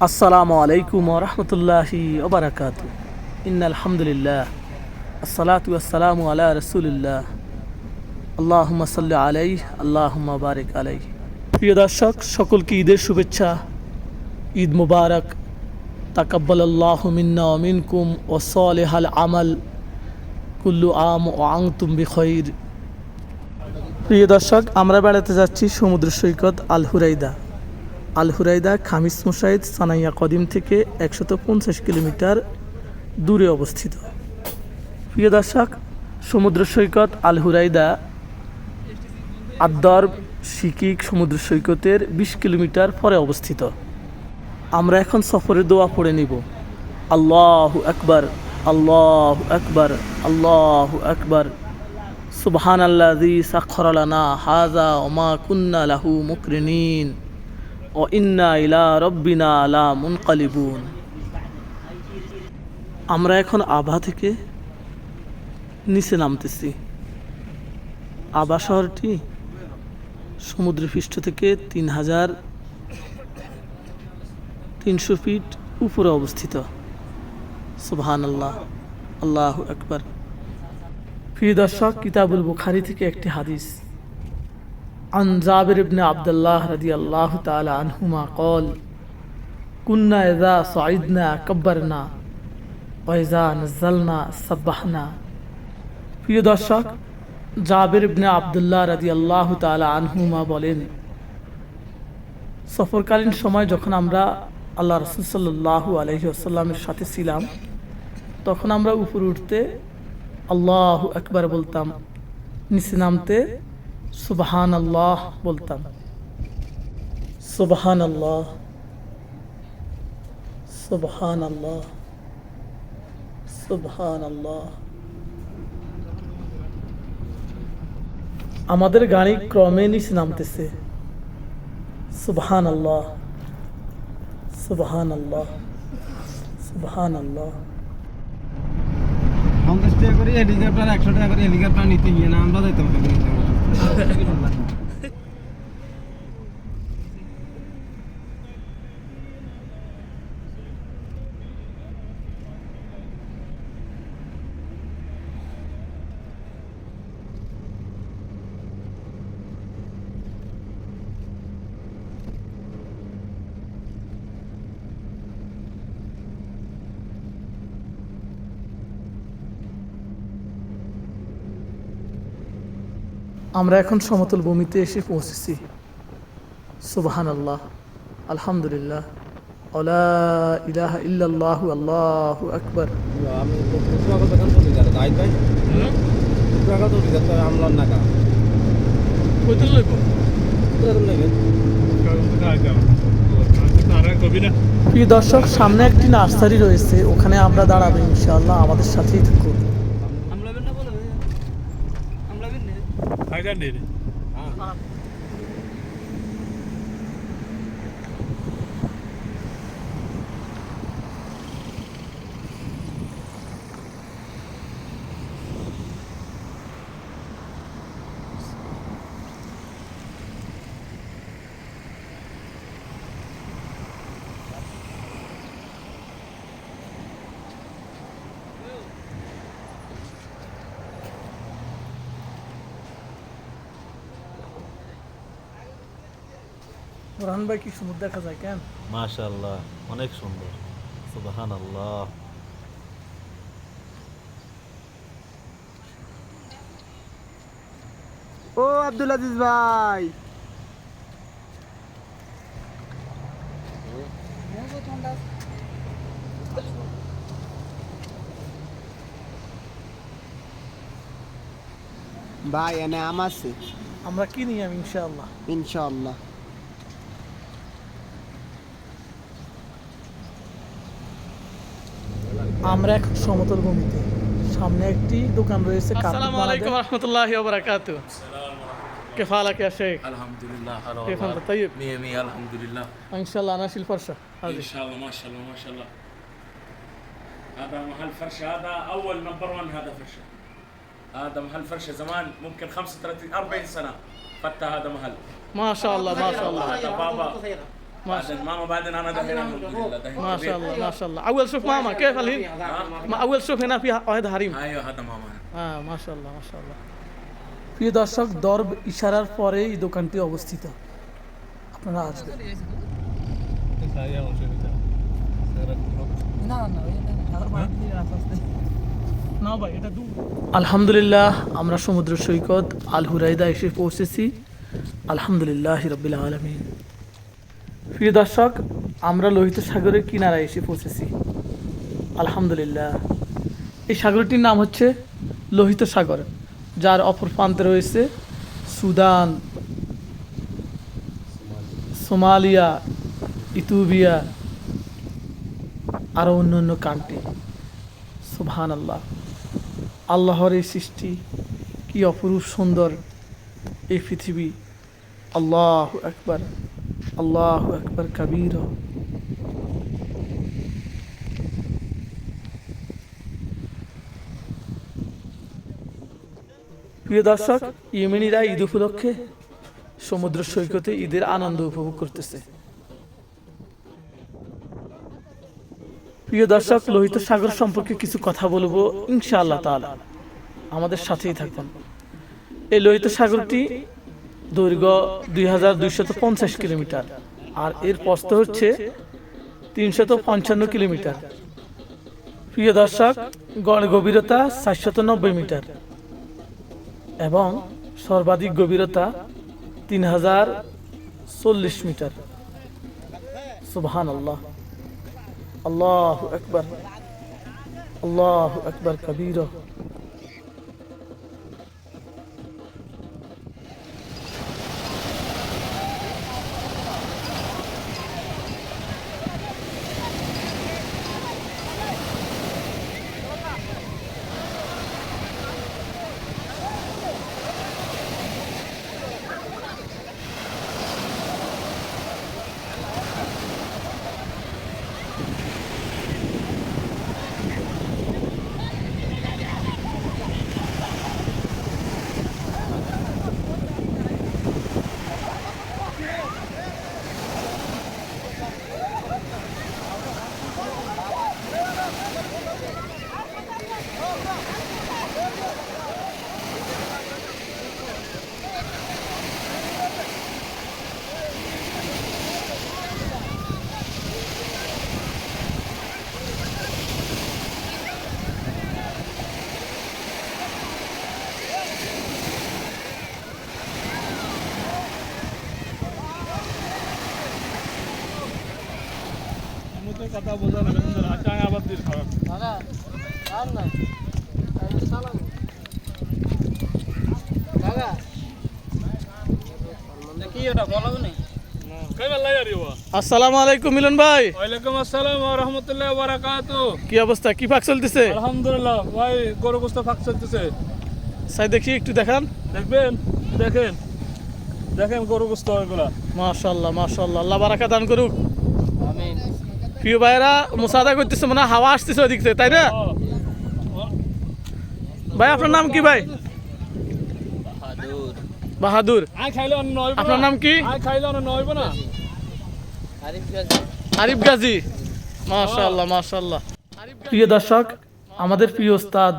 আসসালামু আলাইকুম ওয়া রাহমাতুল্লাহি ওয়া বারাকাতুহু। ইন্নাল হামদুলিল্লাহ আসসালাতু ওয়াসসালামু আলা রাসূলিল্লাহ আল্লাহুম্মা সাল্লি আলাইহি আল্লাহুম্মা বারিক আলাইহি। প্রিয় দর্শক, সকলকে ঈদের শুভেচ্ছা। ঈদ মুবারক। তাকাব্বালাল্লাহু মিন্না ওয়া মিনকুম ওয়া সালিহাল আমাল। কুল্লু আম ওয়া আনতুম বিখাইর। প্রিয় দর্শক, আমরা বেড়াতে যাচ্ছি সমুদ্র সৈকত আল হুরাইদা। আল হুরাইদা খামিস মুসাইদ সানাইয়া কদিম থেকে 150 কিলোমিটার দূরে অবস্থিত। প্রিয় দর্শক, সমুদ্র সৈকত আল হুরাইদা আদ্দর শিকিক সমুদ্র সৈকতের 20 কিলোমিটার পরে অবস্থিত। আমরা এখন সফরের দোয়া পড়ে নিব। আল্লাহু আকবার, আল্লাহু আকবার, আল্লাহু আকবার। সুবহানাল্লাযী সাখখারা লানা হাযা ওয়া মা কুন্না লাহু মুকরিনিন ও ইন্না ইলা রব্বিনা লা মুনকালিবুন। আমরা এখন আভা থেকে নিচে নামতেছি। আভা শহরটি সমুদ্রপৃষ্ঠ থেকে 3300 ফিট উপরে অবস্থিত। সুবহানাল্লাহ, আল্লাহু আকবার। প্রিয় দর্শক, কিতাবুল বুখারী থেকে একটি হাদিস। عن جابر بن عبد الله رضي الله تعالى عنهما قال كنا إذا صعدنا كبرنا وإذا نزلنا سبحنا। প্রিয় দর্শক, জাবির ইবনে আব্দুল্লাহ রাদিয়াল্লাহু তাআলা আনহুমা বলেন, সফরকালীন সময় যখন আমরা আল্লাহ রাসূল সাল্লাল্লাহু আলাইহি ওয়াসাল্লামের সাথে ছিলাম, তখন আমরা উপরে উঠতে আল্লাহু আকবার বলতাম, নিচে নামতে সুবহানাল্লাহ বলতাম। সুবহানাল্লাহ, সুবহানাল্লাহ, সুবহানাল্লাহ। আমাদের গাড়ি ক্রমে নিচে নামতেছে। সুবহানাল্লাহ, সুবহানাল্লাহ, সুবহানাল্লাহ। 50 টাকা করে হেলিকপ্টার, 100 টাকা করে হেলিকপ্টার নিতে গিয়ে না আমরা যাইতাম। আমরা এখন সমতল ভূমিতে এসে পৌঁছেছি। সুবহানাল্লাহ, আলহামদুলিল্লাহ, ওয়া ইলাহা ইল্লাল্লাহু আল্লাহু আকবার। আমি তো দোকান চলে গেল তাই ভাই। টাকা তো দিতে তো আমলার নাকা কইতে লইব তোরম লাগে প্রিয় দর্শক, সামনে একটি নার্সারি রয়েছে, ওখানে আমরা দাঁড়াবো ইনশাআল্লাহ। আমাদের সাথেই থাকুন। বুরহান ভাই, কি সমুদ্র দেখা যায় কেন? মাশাআল্লাহ, অনেক সুন্দর। সুবহানাল্লাহ। ও আব্দুল আজিজ ভাই, ভাই এনে আম আছে আমরা কি নিয়ে ইনশাআল্লাহ। ইনশাআল্লাহ। আমরা এখন সমতল ভূমিতে। সামনে একটি দোকান রয়েছে। আসসালামু আলাইকুম ওয়া রাহমাতুল্লাহি ওয়া বারাকাতুহু। كيف حالك يا شيخ؟ الحمد لله. هلا كيف والله. انت؟ طيب مية مية الحمد لله. ان شاء الله. انا اشيل فرشه ان هذه. شاء الله ما شاء الله ما شاء الله. هذا محل فرشه، هذا اول نمبر 1. هذا فرشه، هذا محل فرشه زمان ممكن 35 40 سنه فتح هذا محل. ما شاء الله، ما شاء الله. هذا بابا بعدين ماما بعدين انا دحين الحمد لله دحين ما كبير. شاء الله ما شاء الله اول شوف ماما كيف الحين اول شوف هنا في واحد حريم ايوه هذا ماما ما شاء الله ما شاء الله প্রিয় দর্শক দরব ইশারার পরে এই দোকানটি অবস্থিত আপনারা আসবেন আলহামদুলিল্লাহ আমরা সমুদ্র সৈকত আল হুরাইদা এসে পৌঁছেছি আলহামদুলিল্লাহ রাব্বিল আলামিন প্রিয় দর্শক আমরা লোহিত সাগরের কিনারায় এসে পৌঁছেছি আলহামদুলিল্লাহ এই সাগরটির নাম হচ্ছে লোহিত সাগর যার অপর প্রান্তে রয়েছে সুদান সোমালিয়া ইথিওপিয়া আরও অন্য অন্য কান্ট্রি সুবহানাল্লাহ আল্লাহর এই সৃষ্টি কি অপরূপ সুন্দর এই পৃথিবী আল্লাহু আকবার কাবীর প্রিয় দর্শক ইয়েমেনিরা ঈদ উপলক্ষে সমুদ্র সৈকতে ঈদের আনন্দ উপভোগ করতেছে প্রিয় দর্শক লোহিত সাগর সম্পর্কে কিছু কথা বলবো ইনশাআল্লাহ তাআলা আমাদের সাথেই থাকুন এই লোহিত সাগরটি দৈর্ঘ্য 2250 কিলোমিটার আর এর প্রস্থ হচ্ছে 355 কিলোমিটার প্রিয় দর্শক গড় গভীরতা 490 মিটার এবং সর্বাধিক গভীরতা 3040 মিটার সুবহানাল্লাহ আল্লাহু আকবার কাবীরা কথা বোঝা না আচায় আবার দিল খারাপ আসসালামু আলাইকুম মিলন ভাই ওয়ালাইকুম আসসালাম ওয়া রাহমাতুল্লাহি ওয়া বারাকাতুহু কি অবস্থা কি ফাঁক চলতেছে আলহামদুলিল্লাহ ভাই গরু গোশত ফাঁক চলতেছে সাই দেখি একটু দেখান দেখবেন দেখেন দেখেন গরু গোশত এগুলা মাশাআল্লাহ মাশাআল্লাহ আল্লাহ বারাকা দান করুক আমিন প্রিয় ভাইরা মুসাদা করতেছে মনে হয় হাওয়া আসতেছে ওদিক থেকে তাই না ভাই আপনার নাম কি ভাই বাহাদুর আই খাইলে অন্য নয় আপনার নাম কি আই খাইলে অন্য নয়ব না আরিফ গাজী মাশাআল্লাহ মাশাআল্লাহ প্রিয় দর্শক আমাদের প্রিয় ওস্তাদ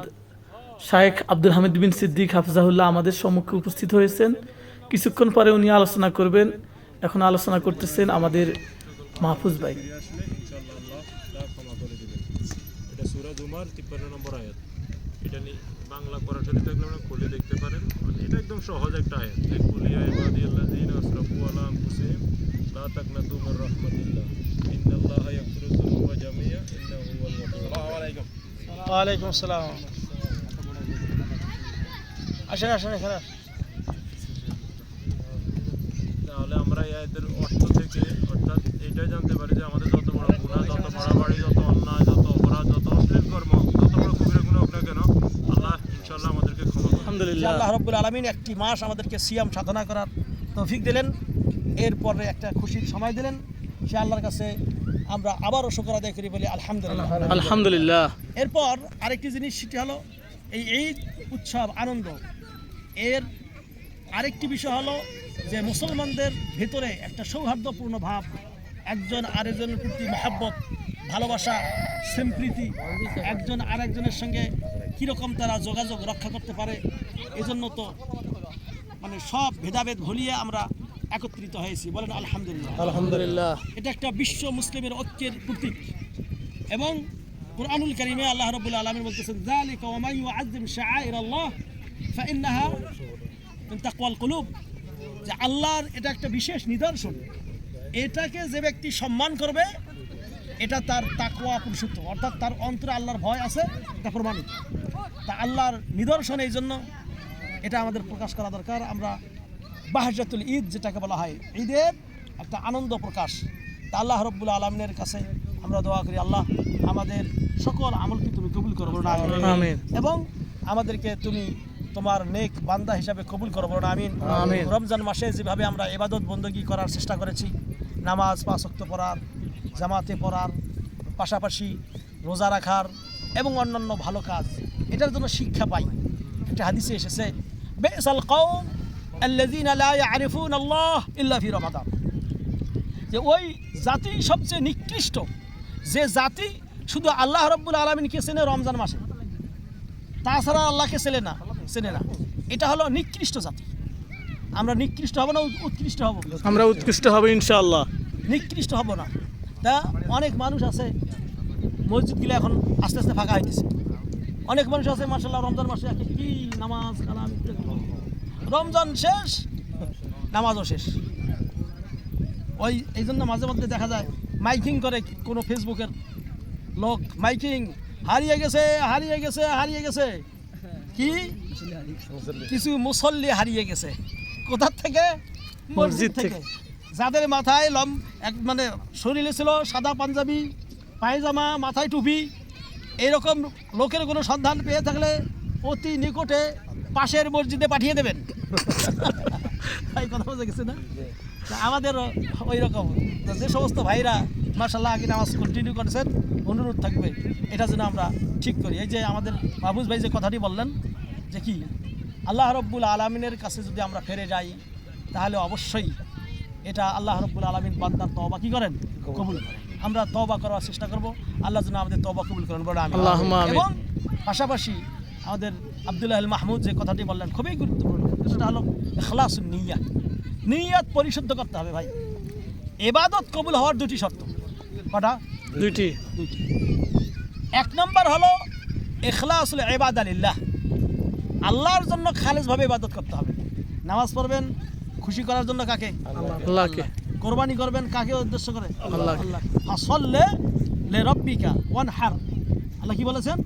শাইখ আব্দুল হামিদ বিন সিদ্দিক হাফিজাহুল্লাহ আমাদের সম্মুখে উপস্থিত হয়েছেন কিছুক্ষণ পরে উনি আলোচনা করবেন এখন আলোচনা করতেছেন আমাদের মাহফুজ ভাই এটা সূরা জুমার 53 নম্বর আয়াত এটা বাংলা পড়াশোনা দেখলে আমরা খুলে দেখতে পারেন এটা একদম সহজ একটা আয়াত কুলিয়া ইবাদিয়াল্লাযিনা আসরাফু আলা আনফুসিহিম লা তাকনাতু মির রাহমাতিল্লাহ ইন্নাল্লাহা ইয়াগফিরু যুনুবা জামিআ ইন্নাহু হুয়াল গফুরুর রাহিম। আলাইকুম ওয়া আলাইকুম আসসালাম আসেন আসেন এখানে তাহলে আমরা এই আয়াতের অর্থ থেকে অর্থাৎ এটাই জানতে পারি যে আমাদের যত বড় গুনাহ যত বাড়াবাড়ি যত অন্যায় যত অপরাধ যত অশ্লীল কর্ম যত বড় কবিরা গুনাহ হোক না কেন আল্লাহ ইনশাআল্লাহ আমাদেরকে ক্ষমা করবেন। আলহামদুলিল্লাহ আল্লাহ রাব্বুল আলামিন একটি মাস আমাদেরকে সিয়াম সাধনা করার তৌফিক দিলেন এরপরে একটা খুশির সময় দিলেন সে আল্লাহর কাছে আমরা আবারও শুকর আদায় করি বলি আলহামদুলিল্লাহ আলহামদুলিল্লাহ এরপর আরেকটি জিনিস সেটি হলো এই ঈদ উৎসব আনন্দ এর আরেকটি বিষয় হলো যে মুসলমানদের ভিতরে একটা সৌহার্দ্যপূর্ণ ভাব একজন আরেকজনের প্রতি মহব্বত, ভালোবাসা, সম্প্রীতি, একজন আরেকজনের সঙ্গে কীরকম তারা যোগাযোগ রক্ষা করতে পারে, এজন্য তো মানে সব ভেদাভেদ ভুলিয়ে আমরা একত্রিত হয়েছি। বলেন আলহামদুলিল্লাহ। আলহামদুলিল্লাহ। এটা একটা বিশ্ব মুসলিমের ঐক্যের প্রতীক। এবং কুরআনুল কারীমে আল্লাহ রাব্বুল আলামিন বলতেছেন, যালিকা ওয়া মান ইউআযযিম শাআইরাল্লাহ ফাইন্নাহা মিন তাকওয়াল কুলুব, যে আল্লাহর এটা একটা বিশেষ নিদর্শন, এটাকে যে ব্যক্তি সম্মান করবে এটা তার তাকওয়া পুরুষত্ব, অর্থাৎ তার অন্তরে আল্লাহর ভয় আছে, এটা প্রমাণিত। তা আল্লাহর নিদর্শন, এই জন্য এটা আমাদের প্রকাশ করা দরকার। আমরা বাহজাতুল ঈদ যেটাকে বলা হয়, ঈদের একটা আনন্দ প্রকাশ। তা আল্লাহ রাব্বুল আলামিনের কাছে আমরা দোয়া করি, আল্লাহ আমাদের সকল আমলকে তুমি কবুল করো, বলো না আমিন। এবং আমাদেরকে তুমি তোমার নেক বান্দা হিসাবে কবুল করো, বলো না আমিন। রমজান মাসে যেভাবে আমরা ইবাদত বندگی করার চেষ্টা করেছি, নামাজ 5 ওয়াক্ত পড়ার, জামাতে পড়ার, পাশাপাশি রোজা রাখার এবং অন্যান্য ভালো কাজ, এটার জন্য শিক্ষা পাই। একটা হাদিসে এসেছে, বিসাল কওম আল্লাযীনা লা ইয়ারিফুনা আল্লাহ ইল্লা ফি রমাদান, যে ওই জাতি সবচেয়ে নিকৃষ্ট যে জাতি শুধু আল্লাহ রাব্বুল আলামিনকে চেনে রমজান মাসে, তাছাড়া আল্লাহকে চেনে না। এটা হলো নিকৃষ্ট জাতি। আমরা নিকৃষ্ট হব না উৎকৃষ্ট হব? আমরা উৎকৃষ্ট হব ইনশাআল্লাহ, নিকৃষ্ট হব না। তা অনেক মানুষ আছে, মসজিদগুলো এখন আস্তে আস্তে ফাঁকা হইতেছে। অনেক মানুষ আছে মাশাআল্লাহ রমজান মাসে কি নামাজ কালাম, রমজান শেষ নামাজও শেষ। এই জন্য মাঝে মধ্যে দেখা যায় মাইকিং করে কোনো ফেসবুকের লোক, মাইকিং হারিয়ে গেছে কি কিছু মুসল্লি হারিয়ে গেছে। কোথার থেকে? মসজিদ থেকে। যাদের মাথায় মানে শরীরে ছিল সাদা পাঞ্জাবি, পায়জামা, মাথায় টুপি, এইরকম লোকের কোনো সন্ধান পেয়ে থাকলে অতি নিকটে পাশের মসজিদে পাঠিয়ে দেবেন। এই কথা বোঝা গেছে না? আমাদের ওই রকম যে সমস্ত ভাইরা মাশাআল্লাহ আগে নামাজ কন্টিনিউ করেছেন, অনুরোধ থাকবে এটা যেন আমরা ঠিক করি। এই যে আমাদের মাহফুজ ভাই যে কথাটি বললেন, যে কি আল্লাহ রাব্বুল আলামিনের কাছে যদি আমরা ফিরে যাই, তাহলে অবশ্যই এটা আল্লাহ রাব্বুল আলামিন বান্দার তওবা কি করেন? কবুল করেন। আমরা তওবা করার চেষ্টা করব, আল্লাহ যেন আমাদের তওবা কবুল করেন, বলে আমিন। এবং পাশাপাশি আমাদের আব্দুল্লাহ আল মাহমুদ যে কথাটি বললেন খুবই গুরুত্বপূর্ণ, সেটা হলো ইখলাসুন নিয়াত। নিয়াত পরিশুদ্ধ করতে হবে ভাই। ইবাদত কবুল হওয়ার দুটি শর্ত। কটা? দুইটি। এক নম্বর হলো ইখলাসুল ইবাদা লিল্লাহ, আল্লাহর জন্য খালেসভাবে ইবাদত করতে হবে। নামাজ পড়বেন খুশি করার জন্য কাকে? আল্লাহকে। কোরবানি করবেন কাকে উদ্দেশ্য করে? আল্লাহ। ফাসাল্লি লিরাব্বিকা ওয়ানহার, আল্লাহ কি বলেছেন?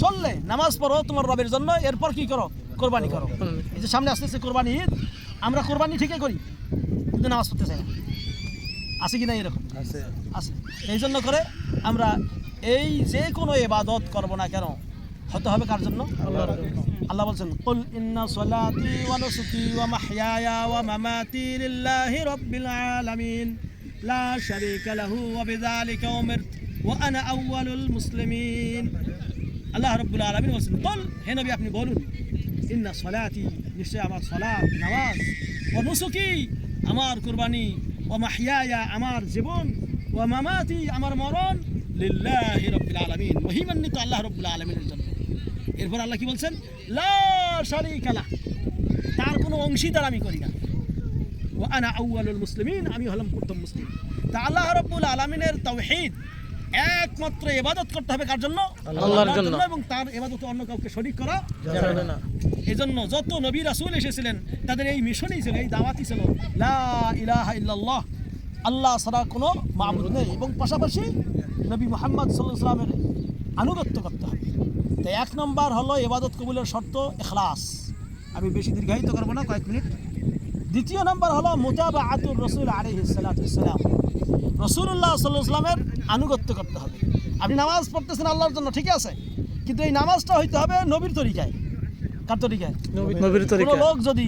সল্লে, নামাজ পড়ো তোমার রবের জন্য, এরপর কি করো? কোরবানি করো। এই যে সামনে আসতেছে কোরবানি ঈদ, আমরা কোরবানি ঠিকই করি কিন্তু নামাজ পড়তে চাই না, আছে কি না? এরকম আছে। এই জন্য করে আমরা এই যে কোনো ইবাদত করব না কেন, হতে হবে কার জন্য? আল্লাহ বলছেন, কুল ইন্না সলাতি ওয়া নুসুকি ওয়া মাহইয়ায়া ওয়া মামাতি লিল্লাহি রাব্বিল আলামিন লা শারীকা লাহু ওয়া বিযালিকা উমিরতু ওয়া আনা আউয়ালুল মুসলিমিন। আল্লাহ রাব্বুল আলামিন বলছেন, কুল, হে নবী আপনি বলুন, ইন্না সলাতি, নিশ্চয় আমার সালাত নামাজ, ওয়া নুসুকি আমার কুরবানি, ওয়া মাহইয়ায়া আমার জীবন, ওয়া মামাতি আমার মরণ, লিল্লাহি রাব্বিল আলামিন, মহিমান্বিত আল্লাহ রাব্বুল আলামিনের জন্য। এরপর আল্লাহ কি বলছেন? লা শারীকা লাহ, তার কোনো অংশীদার আমি করি না, ওয়া আনা আউয়ালুল মুসলিমিন, আমি হলাম প্রথম মুসলিম। তা আল্লাহ রাব্বুল আলামিনের তাওহীদ, একমাত্র ইবাদত করতে হবে কার জন্য? আল্লাহর জন্য, এবং তার ইবাদতে অন্য কাউকে শরীক করা যাবে না। এজন্য যত নবী রাসূল এসেছিলেন তাদের এই মিশনই ছিল, এই দাওয়াতই ছিল, লা ইলাহা ইল্লাল্লাহ, আল্লাহ ছাড়া কোনো মাবুদ নেই, এবং পাশাপাশি নবী মুহাম্মদ সাল্লাল্লাহু আলাইহি ওয়াসাল্লামের আনুগত্য করতে হবে। তো এক নম্বর হলো ইবাদত কবুলের শর্ত ইখলাস। আমি বেশি দীর্ঘায়িত করব না, কয়েক মিনিট। দ্বিতীয় নম্বর হলো মুতাবাআতুর রাসূল আলাইহিস সালাতু ওয়াস সালাম, রাসূলুল্লাহ সাল্লাল্লাহু আলাইহি ওয়াসাল্লামের আনুগত্য করতে হবে। আপনি নামাজ পড়তেছেন আল্লাহর জন্য, ঠিক আছে, কিন্তু এই নামাজটা হইতে হবে নবীর তরিকায়। কার তরিকায়? নবীর তরিকায়। কোনো লোক যদি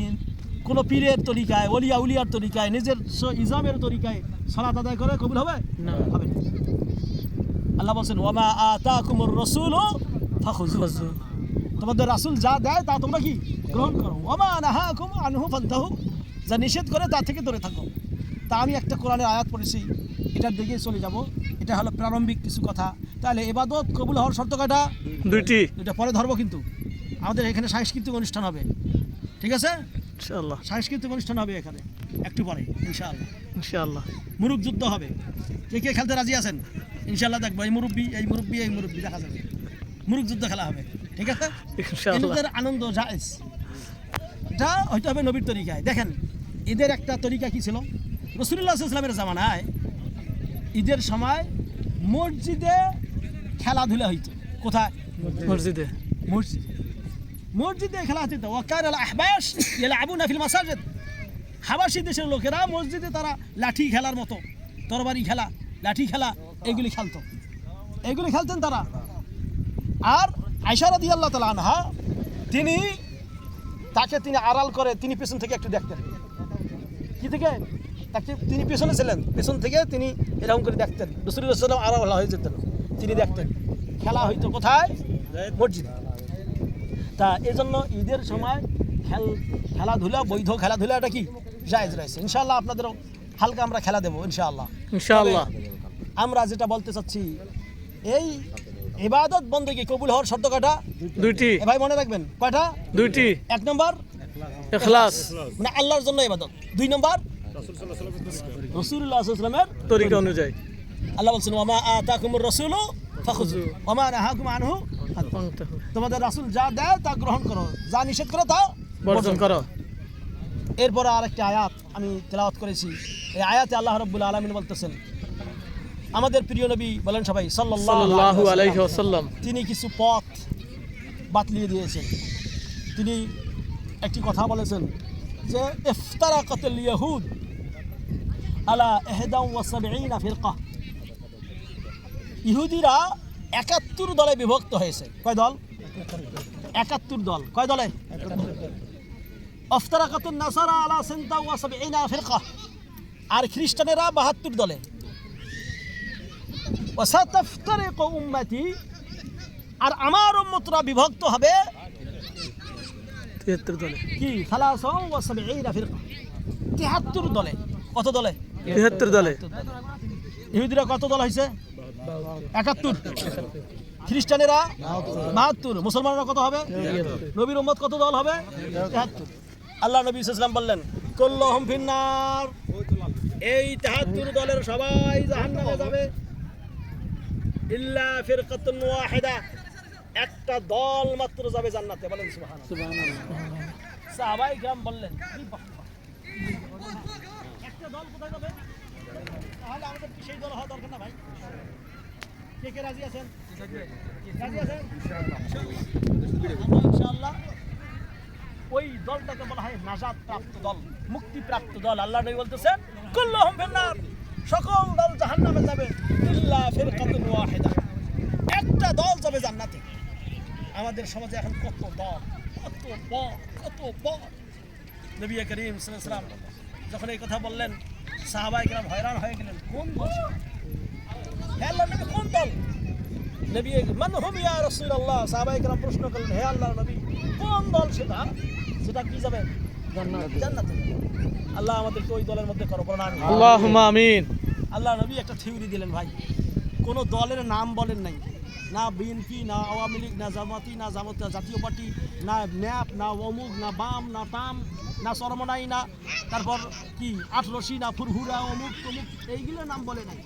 কোনো পীরের তরিকায়, ওলিয়া উলিয়ার তরিকায়, নিজের ইজামের তরিকায় সালাত আদায় করে, কবুল হবে না, হবে না। আল্লাহ বলেন, ওয়া মা আতাকুমুর রাসূলু ফাখুযুহু, তোমাদের রাসূল যা দেয় তা তোমরা কি গ্রহণ করো, ওয়া মা নাহাকুম আনহু ফান্তাহু, যা নিষেধ করে তা থেকে দূরে থাকো। তা আমি একটা কোরআনের আয়াত পড়েছি, এটা এটার দিকে চলে যাব। এটা হলো প্রারম্ভিক কিছু কথা। তাহলে ইবাদত কবুল হওয়ার শর্ত কয়টা? দুইটি। এটা পরে ধরবো, কিন্তু আমাদের এখানে সাংস্কৃতিক অনুষ্ঠান হবে, ঠিক আছে? ইনশাআল্লাহ সাংস্কৃতিক অনুষ্ঠান হবে এখানে একটু পরে ইনশাআল্লাহ। ইনশাআল্লাহ। মুরুগ যুদ্ধ হবে। কে কে খেলতে রাজি আছেন? ইনশাআল্লাহ দেখবো এই মুরব্বী দেখা যাবে। মুরুগ যুদ্ধ খেলা হবে, ঠিক আছে? ইনশাআল্লাহ। এদের আনন্দ জায়েজ। এটা হয়তো হবে নবীর তরিকায়। দেখেন ঈদের একটা তরিকা কি ছিল? রাসূলুল্লাহ সাল্লাল্লাহু আলাইহি ওয়াসাল্লামের জামানায় ঈদের সময় মসজিদে খেলাধুলা হইতো। কোথায়? মসজিদে। মসজিদে খেলা হতো। ওয়াকার আল আহবাশ ইয়ালাবুনা ফিল মাসাজিদ। হাবাসী দেশের লোকেরা মসজিদে তারা লাঠি খেলার মতো, তরবারি খেলা, লাঠি খেলা এগুলি খেলতেন তারা। আর আয়েশা রাদিয়াল্লাহু তাআলা আনহা তিনি আড়াল করে তিনি পেছন থেকে একটু দেখতেন। কি থেকে? তাকে তিনি পেছনে ছিলেন, পেছন থেকে তিনি এরকম করে দেখতেন। রাসূলুল্লাহ সাল্লাল্লাহু আলাইহি ওয়াসাল্লাম আড়াল হয়ে যেতেন, তিনি দেখতেন। খেলা হইতো কোথায়? মসজিদে। তা এজন্য ঈদের সময় খেলাধুলা, বৈধ খেলাধুলা, এটা কি জায়েজ রয়েছে। ইনশাআল্লাহ আপনাদেরও হালকা আমরা খেলা দেবো ইনশাআল্লাহ। ইনশাআল্লাহ। আমরা যেটা বলতে চাচ্ছি, এই ইবাদত বন্দেগী কবুল হওয়ার শর্ত কয়টা? দুইটি। ভাই মনে রাখবেন কয়টা? দুইটি। 1 নম্বর ইখলাস, মানে আল্লাহর জন্য ইবাদত। 2 নম্বর রাসূলুল্লাহ সাল্লাল্লাহু আলাইহি ওয়াসাল্লাম রাসূলুল্লাহ সাল্লাল্লাহু আলাইহি ওয়াসাল্লামের তরিকা অনুযায়ী। আল্লাহ বলছেন ওয়ামা আতাকুমুর রাসূলু ফাখুযু ওয়ামা নাহাকুম আনহু। তোমাদের রাসূল যা দেয় তা গ্রহণ করো, যা নিষেধ করে তা বর্জন করো। এরপরে আরেকটি আয়াত আমি তেলাওয়াত করেছি। এই আয়াতে আল্লাহ রাব্বুল আলামিন বলতেছেন, আমাদের প্রিয় নবী বলেন সবাই সাল্লাল্লাহু আলাইহি ওয়াসাল্লাম, তিনি কিছু পথ বাতলিয়ে দিয়েছেন। তিনি একটি কথা বলেছেন যে ইফতারাকাতুল ইয়াহুদ আলা 71 ফিরকা। ইহুদিরা 71 দলে বিভক্ত হয়েছে। কয় দল? 71 দল। কয় দলে? ইফতারাকাতুন নাসারা আলা 72 ফিরকা। আর খ্রিস্টানেরা 72 দলে। ওয়াসাতাফতারিকু উম্মতি, আর আমার উম্মতরা বিভক্ত হবে 73 দলে। কি? 73 ফিরকা, 73 দলে। কত দলে? 73 দলে। ইহুদিরা কত দল হয়েছে? 71। খ্রিস্টানেরা 72। মুসলমানরা কত হবে? নবীর উম্মত কত দল হবে? 73। আল্লাহ নবী সাল্লাল্লাহু আলাইহি ওয়াসাল্লাম বললেন কুল্লুহুম ফিন্নার, এই 73 দলের সবাই জাহান্নামে যাবে, ইল্লা ফিরকাতুন ওয়াহিদা, একটা দল মাত্র যাবে জান্নাতে। বলেন সুবহানাল্লাহ। সাহাবায়ে কিরাম বললেন কি বক্তব্য, একটা দল কোথায় যাবে? তাহলে আমাদের কি সেই দল হওয়া দরকার না ভাই? কে কে রাজি আছেন? রাজি আছেন ইনশাআল্লাহ। ওই দলটাকে বলা হয় নাজাত প্রাপ্ত দল, মুক্তি প্রাপ্ত দল। আল্লাহ নবী বলতেছেন কুল্লুহুম ফিন্নার, সকল দল জাহান্নামে যাবে, ইল্লা ফিরকাতুন ওয়াহিদা, একটা দল যাবে জান্নাতে। আমাদের সমাজে এখন কত দল, কত পথ। নবী করিম সাল্লাল্লাহু আলাইহি ওয়াসাল্লাম যখন এই কথা বললেন, সাহাবায়ে কেরাম হয়রান হয়ে গেলেন, কোন দল? হে আল্লাহর নবী, কোন দল? নবী মান হুম ইয়া রাসূলুল্লাহ, সাহাবায়ে কেরাম প্রশ্ন করলেন, হে আল্লাহর নবী, কোন দল সেটা যেটা কি যাবে? জান্নাতে। আল্লাহ আমাদেরকে ওই দলের মধ্যে করো, বলেন আমিন। আল্লাহুম্মা আমিন। আল্লাহ নবী একটা থিওরি দিলেন ভাই, কোনো দলের নাম বলেন নাই, না বিএনপি, না আওয়ামী লীগ, না জামাতি, না জাতীয় পার্টি, না ন্যাপ, না অমুক, না বাম, না টাম, না চরমনাই, না তারপর কি আটরশি, না ফুরহুরা, অমুক তমুক, এইগুলো নাম বলে নাই।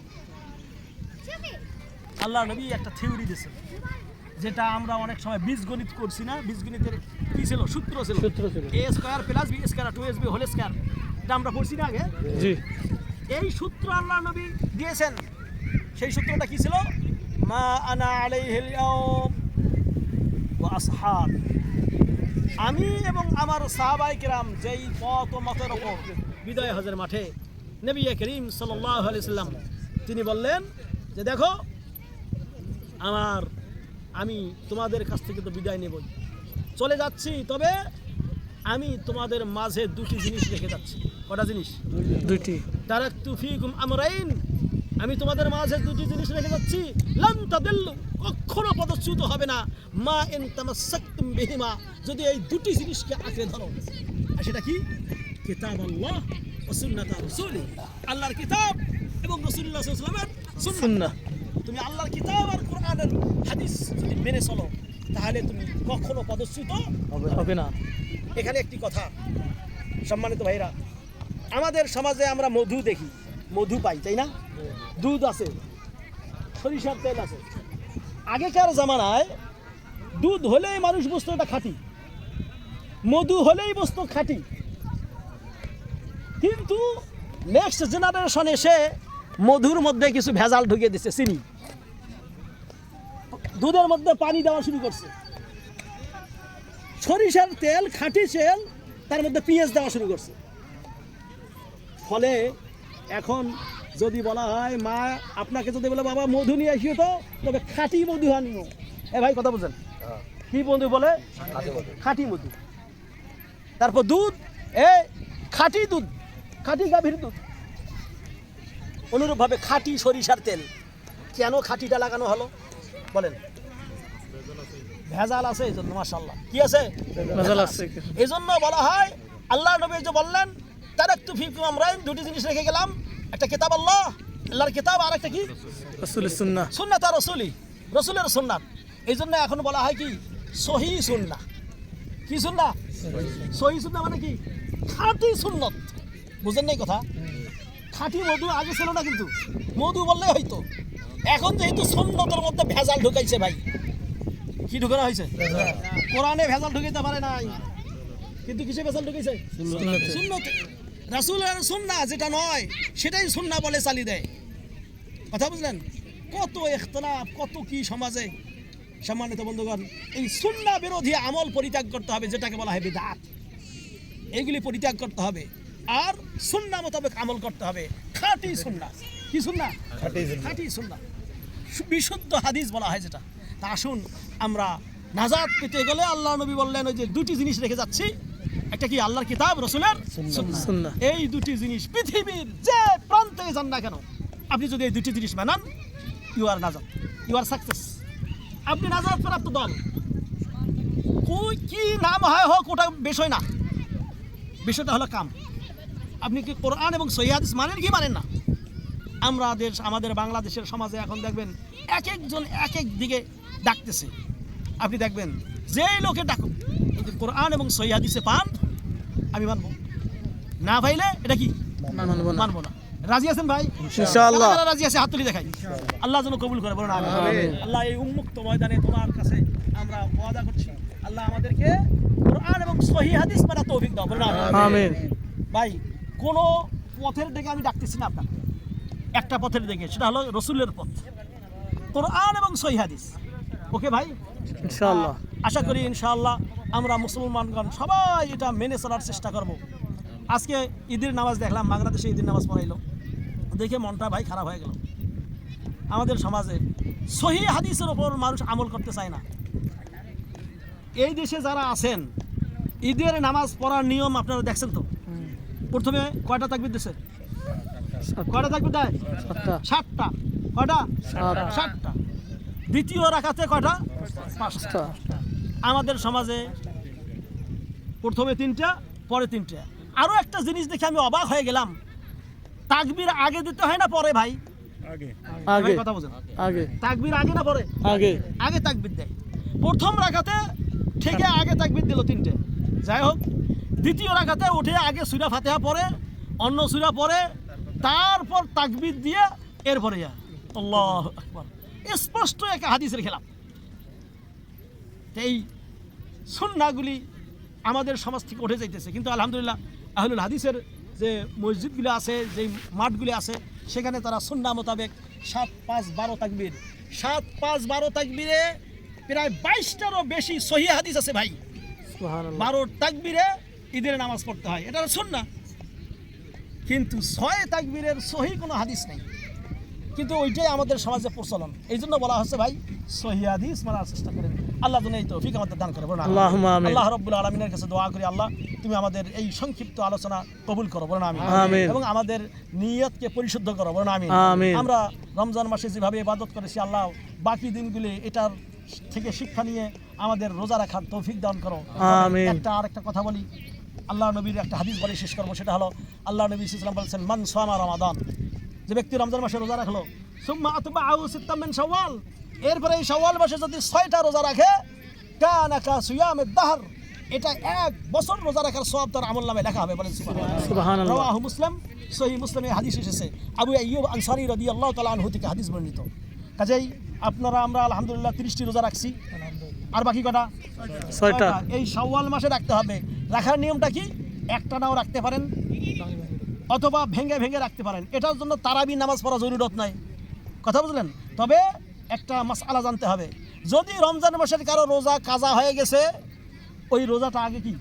আল্লাহ নবী একটা থিওরি দিয়েছেন, যেটা আমরা অনেক সময় বীজগণিত করছি না, বীজগণিতের কি ছিল? সূত্র ছিল a square plus b square 2ab whole square, এটা আমরা পড়ছি না আগে? জি। এই সূত্র আল্লাহ নবী দিয়েছেন। সেই সূত্রটা কি ছিল? মা আনা আলাইহিল ইয়াউম ওয়া আসহাব, আমি এবং আমার সাহাবায়ে কেরাম যেই পথ ও মতের উপর বিদায় হজের মাঠে নবী করিম সাল্লাল্লাহু আলাইহি সাল্লাম তিনি বললেন যে দেখো, আমি তোমাদের কাছ থেকে তো বিদায় নেবই, চলে যাচ্ছি, তবে আমি তোমাদের মাঝে দুটি জিনিস রেখে যাচ্ছি। কটা জিনিস? দুইটি। তারাকতু ফীকুম আমরাইন, আমি তোমাদের মাঝে দুটি জিনিস রেখে যাচ্ছি, লান তাদিল্লু, কখনো পদচ্যুত হবে না, মা ইন তামাসসাকতুম বিহিমা, যদি এই দুটি জিনিসকে আঁকড়ে ধরো। আর সেটা কি? কিতাবুল্লাহ ওয়া সুন্নাত রাসূলি, আল্লাহর কিতাব এবং রাসূলুল্লাহ সাল্লাল্লাহু আলাইহি ওয়াসাল্লামের সুন্নাহ। সুন্নাহ। তুমি আল্লাহর কিতাব আর কোরআনের হাদিস যদি মেনে চলো তাহলে তুমি কখনো পদচ্যুত হবে না। এখানে একটি কথা, সম্মানিত ভাইরা, আমাদের সমাজে আমরা মধু দেখি, মধু পাই, তাই না? দুধ আছে, সরিষার তেল আছে। আগেকার জামানায় দুধ হলেই মানুষ বুঝতো এটা খাঁটি, মধু হলেই বুঝতো খাঁটি। কিন্তু নেক্সট জেনারেশন এসে মধুর মধ্যে কিছু ভেজাল ঢুকিয়ে দিচ্ছে, চিনি, দুধের মধ্যে পানি দেওয়া শুরু করছে। সরিষার তেল, খাঁটি তেল, তার মধ্যে পেঁয়াজ দেওয়া শুরু করছে। ফলে এখন যদি বলা হয় মা আপনাকে যদি বলে বাবা মধু নিয়ে আসিও, তো তবে খাঁটি মধু আনিও। এ ভাই কথা বুঝেন, কি মধু বলে? খাঁটি মধু। তারপর দুধ, খাঁটি দুধ, খাঁটি গাভীর দুধ। অনুরূপভাবে খাঁটি সরিষার তেল, কেন খাঁটিটা লাগানো হলো বলেন? ভেজাল আছে এই জন্য। মাশাআল্লাহ, কি আছে? ভেজাল আছে। এই জন্য বলা হয়, আল্লাহ নবী যে বললেন তারাকতু ফিকুম আমরাইন, দুটি জিনিস রেখে গেলাম, একটা কিতাব আল্লাহর কিতাব, আর একটা কি? রাসূলের সুন্নাহ। সুন্নাত আর রাসূলের সুন্নাত। এই জন্য এখন বলা হয় কি সহি সুন্নাহ। কি সুন্নাহ? সহি সুন্নাহ মানে কি? খাঁটি সুন্নত। বুঝেন নাই কথা? খাঁটি মধু আগে ছিল না, কিন্তু মধু বললে হয়তো। এখন যেহেতু সুন্নতের মধ্যে ভেজাল ঢুকাইছে ভাই, কি ঢুকানো হয়েছে? কোরআনে ভেজাল ঢুকাইতে পারে নাই, কিন্তু কিসে ভেজাল ঢুকাইছে? সুন্নতে। রাসূলের সুন্নাহ যেটা নয় সেটাই সুন্নাহ বলে চালিয়ে দেয়। কথা বুঝলেন? কত ইখতিলাফ, কত কি সমাজে। সম্মানিত বন্ধুগণ, এই সুন্নাহ বিরোধী আমল পরিত্যাগ করতে হবে, যেটাকে বলা হয় বিদআত। এইগুলি পরিত্যাগ করতে হবে আর সুন্নাহ মোতাবেক আমল করতে হবে। খাঁটি সুন্নাহ। কি সুন্নাহ? খাঁটি সুন্নাহ, বিশুদ্ধ হাদিস বলা হয় যেটা। তা আসুন, আমরা নাজাত পেতে গেলে আল্লাহ নবী বললেন ওই যে দুটি জিনিস রেখে যাচ্ছি, একটা কি? আল্লাহর কিতাব, রাসূলের সুন্নাহ। এই দুটি জিনিস পৃথিবীর যে প্রান্তে যান না কেন, আপনি যদি এই দুটি জিনিস মানেন, ইউ আর নাজাত, ইউ আর সাকসেস। আপনি নাজাত প্রাপ্ত দল। কি নাম হয় হোক, ওটা বিষয় না, বিষয়টা হলো কাম। আপনি কি কোরআন এবং সহিহ হাদিস মানেন কি মানেন না? আমাদের বাংলাদেশের সমাজে এখন দেখবেন এক একজন এক এক দিকে ডাকতেছে। আপনি দেখবেন যে লোকে ডাকুক, যদি কোরআন এবং সহিহ হাদিসে পান, আমি মানব, না পাইলে এটা কি মানবো না। রাজি আছেন ভাই? ইনশাআল্লাহ রাজি আছে, হাত তুলি দেখাই। আল্লাহ যেন কবুল করে, বলুন আমিন। আল্লাহ এই উন্মুক্ত ময়দানে তোমার কাছে আমরা ওয়াদা করছি, আল্লাহ আমাদেরকে কোরআন এবং সহিহ হাদিস মানার তৌফিক দাও, বলুন আমিন। ভাই কোন পথের দিকে আমি ডাকতেছি না আপনাকে, একটা পথের দিকে, সেটা হলো রাসূলের পথ, কোরআন এবং সহিহ হাদিস। ওকে ভাই? ইনশাআল্লাহ। আশা করি ইনশাআল্লাহ আমরা মুসলমানগণ সবাই এটা মেনে চলার চেষ্টা করব। আজকে ঈদের নামাজ দেখলাম, বাংলাদেশে ঈদের নামাজ পড়াইলো, দেখে মনটা ভাই খারাপ হয়ে গেল। আমাদের সমাজে সহিহ হাদিসের ওপর মানুষ আমল করতে চায় না। এই দেশে যারা আছেন, ঈদের নামাজ পড়ার নিয়ম আপনারা দেখছেন তো? প্রথমে কয়টা তাকবীর দিছে? কয়টা তাকবীর দেয়? 7টা। কয়টা? 7টা। দ্বিতীয় রাকাতে কয়টা? 5টা। আমাদের সমাজে প্রথমে 3টা, পরে 3টা। আরো একটা জিনিস দেখে আমি অবাক হয়ে গেলাম, তাকবীর আগে দিতে হয় না পরে ভাই? আগে। কথা বলেন, আগে। তাকবীর আগে না পরে? আগে। আগে তাকবীর দেয়। প্রথম রাকাতে থেকে আগে তাকবীর দিল 3টে। যাই হোক, দ্বিতীয় রাকাতে উঠে আগে সূরা ফাতিহা পড়ে, অন্য সূরা পড়ে, তারপর তাকবীর দিয়ে এরপরে আল্লাহু আকবার। স্পষ্ট এক হাদিসের খেলাফ। এই সুন্নাহগুলি আমাদের সমাজ থেকে উঠে যাইতেছে, কিন্তু আলহামদুলিল্লাহ আহলুল হাদিসের যে মসজিদগুলো আছে, যে মাঠগুলি আছে, সেখানে তারা সুন্নাহ মোতাবেক 7-5-12 তাকবীর, 7-5-12 তাকবীরে প্রায় 22টারও বেশি সহিহ হাদিস আছে ভাই। সুবহানাল্লাহ। 12 তাকবীরে ঈদের নামাজ পড়তে হয়, এটা সুন্নাহ। কিন্তু 6 তাকবীরের সহি কোনো হাদিস নেই, কিন্তু ওইটাই আমাদের সমাজে প্রচলন। এই জন্য বলা হচ্ছে ভাই সহিহ হাদিস মানার চেষ্টা করেন। আল্লাহ যেন এই তৌফিক আমাদের দান করে, বলুন আল্লাহুম্মা আমিন। আল্লাহ রাব্বুল আলামিনের কাছে দোয়া করি, আল্লাহ তুমি আমাদের এই সংক্ষিপ্ত আলোচনা কবুল করো, বলুন আমিন। আমিন। এবং আমাদের নিয়তকে পরিশুদ্ধ করো, বলুন আমিন। আমিন। আমরা রমজান মাসে যেভাবে ইবাদত করেছি, আল্লাহ বাকি দিনগুলি এটার থেকে শিক্ষা নিয়ে আমাদের রোজা রাখার তৌফিক দান করো, আমিন। আরেকটা কথা বলি, আল্লাহ নবীর একটা হাদিস বলে শেষ করবো, সেটা হলো আল্লাহ নবী সাল্লাল্লাহু আলাইহি ওয়াসাল্লাম বলেছেন, মান সামা রমাদান, যে ব্যক্তি রমজান মাসে রোজা রাখলো, সুম্মা আতবাআহু সিত্তাম মিন শাওয়াল, এরপরে এই শাওয়াল মাসে যদি 6টা রোজা রাখে, কানা কা সিয়ামিদ দাহর, এটা 1 বছর রোজা রাখার সওয়াব তার আমলনামায় লেখা হবে। বলেন সুবহানাল্লাহ। সুবহানাল্লাহ। রাওয়াহু মুসলিম, সহিহ মুসলিমে হাদিস এসেছে, আবু আইয়ুব আনসারী রাদিয়াল্লাহু তাআলা আনহু থেকে হাদিস বর্ণিত। কাজেই আমরা আলহামদুলিল্লাহ 30টি রোজা রাখছি, আর বাকি কটা? 6টা। এই শাওয়াল মাসে রাখতে হবে। রাখার নিয়মটা কি? একটা নাও রাখতে পারেন অথবা ভেঙে ভেঙে রাখতে পারেন। এটার জন্য তারাবি নামাজ পড়া জরুরত নাই, কথা বুঝলেন? তবে একটা মাসআলা জানতে হবে, যদি রমজান মাসের কারো রোজা কাজা হয়ে গেছে, ওই রোজাটা আগে কি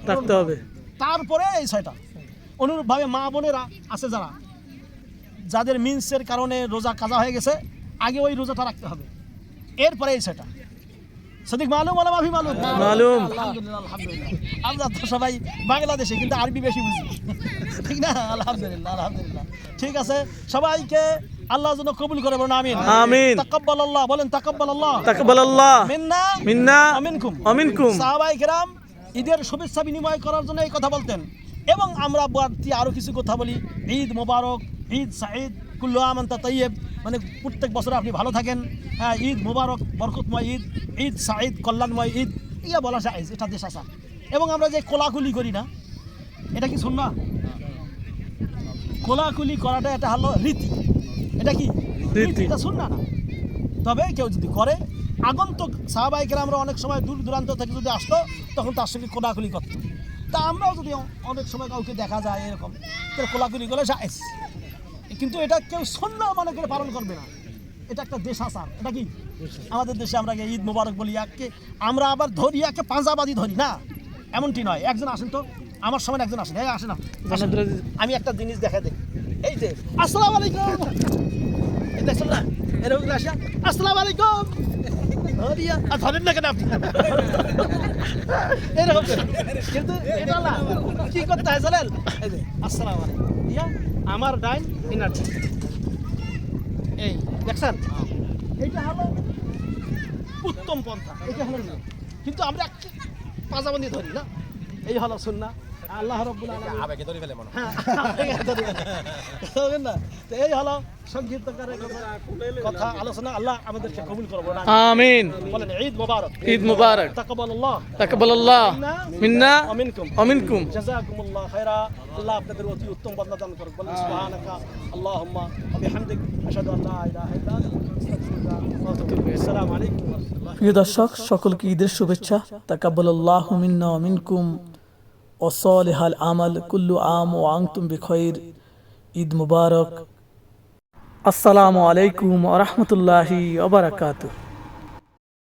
রাখতে হবে, তারপরে এই 6টা। অনুরূপভাবে মা বোনেরা আছে যাদের মিন্সের কারণে রোজা কাজা হয়ে গেছে, আগে ওই রোজাটা রাখতে হবে, এরপরে এই 6টা। সদিক মালুম ওলা মাফি মালুম? মালুম। আলহামদুলিল্লাহ, আলহামদুলিল্লাহ। আমরা তো সবাই বাংলাদেশে, কিন্তু আরবি বেশি বুঝি, ঠিক না? আলহামদুলিল্লাহ, আলহামদুলিল্লাহ। ঠিক আছে, সবাইকে আল্লাহ যেন কবুল করে, বলুন আমিন। আমিন। তাকাব্বালাল্লাহ, বলেন তাকাব্বালাল্লাহ। তাকাব্বালাল্লাহ মিন্না মিন্না ওয়া মিনকুম। ওয়া মিনকুম। সাহাবায়ে কেরাম ঈদের শুভেচ্ছা বিনিময় করার জন্য এই কথা বলতেন। এবং আমরা বাড়তি আরো কিছু কথা বলি, ঈদ মোবারক, ঈদ সাঈদ, কুল্লু আম আনতা তাইয়্যিব, মানে প্রত্যেক বছর আপনি ভালো থাকেন, হ্যাঁ, ঈদ মোবারক, বরকতময় ঈদ, ঈদ সাঈদ, কল্যাণময় ঈদ, ইয়া বলা যায়, এটা দেশ আসা। এবং আমরা যে কোলাকুলি করি না, এটা কি সুন্নাহ? কোলাকুলি করাটা এটা হলো রীতি। এটা কি রীতি? এটা সুন্নাহ না। তবে কেউ যদি করে, আগন্তুক সাহাবায়ে কেরামরা অনেক সময় দূর দূরান্ত থেকে যদি আসতো, তখন তার সঙ্গে কোলাকুলি করতো। তা আমরাও যদি অনেক সময় কাউকে দেখা যায় এরকম, তাহলে কোলাকুলি করে জায়েজ, কিন্তু এটা কেউ সুন্নাহ মনে করে পালন করবে না। এটা একটা দেশ আচার। এটা কি আমাদের দেশে আমরা ঈদ মোবারক বলি, একে আমরা আবার ধরি, একে পাঁজাবাদী ধরি না, এমনটি নয়। একজন আসেন তো, আমার সময় একজন আসেন, এই আসেন না, আমি একটা জিনিস দেখা দেই, এই যে আসসালামু আলাইকুম, এই দেখছেন না, এরকম আসা, আসসালামু আলাইকুম, আর ধরেন না কেন আপনি? এরকম কিন্তু এটা না, কি করতে হয় জানেন? এই যে আসসালামু আলাইকুম দিয়া আমার ডাইন ইনার, এই দেখছেন, এইটা হলো উত্তম পন্থা, এটা হলো না। কিন্তু আমরা পাঁজাবন্দি ধরি না, এই হলো সুন্নাহ। আল্লাহ রাব্বুল আলামিন আবেগে ধরে ফেলে মনে হয়, না? তো এই হলো সংক্ষিপ্ত কথা আলোচনা। আল্লাহ আমাদেরকে কবুল করুন, আমিন। বলেন ঈদ মোবারক, ঈদ মুবারক, তাকাব্বালাল্লাহ তাকাব্বালাল্লাহ মিন্না ওয়া মিনকুম, ওয়া মিনকুম। জাযাকুমুল্লাহ খায়রা। আল্লাহ আপনাদের অতি উত্তম বদলা দান করুন। বলেন সুবহানাকা আল্লাহুম্মা ওয়া বিহামদিক, আশহাদু আল লা ইলাহা ইল্লা আনতা, আস্তাগফিরুকা ওয়া আতুবু ইলাইক। আসসালামু আলাইকুম ওয়া রাহমাতুল্লাহ। প্রিয় দর্শক, সকলকে ঈদের শুভেচ্ছা। তাকাব্বালাল্লাহু মিন্না ওয়া মিনকুম ওয়া সালিহাল আমাল, কুল্লু আম ওয়া আনতুম বিখাইর। ঈদ মুবারক। আসসালামু আলাইকুম ওয়া রাহমাতুল্লাহি ওয়া বারাকাতুহু।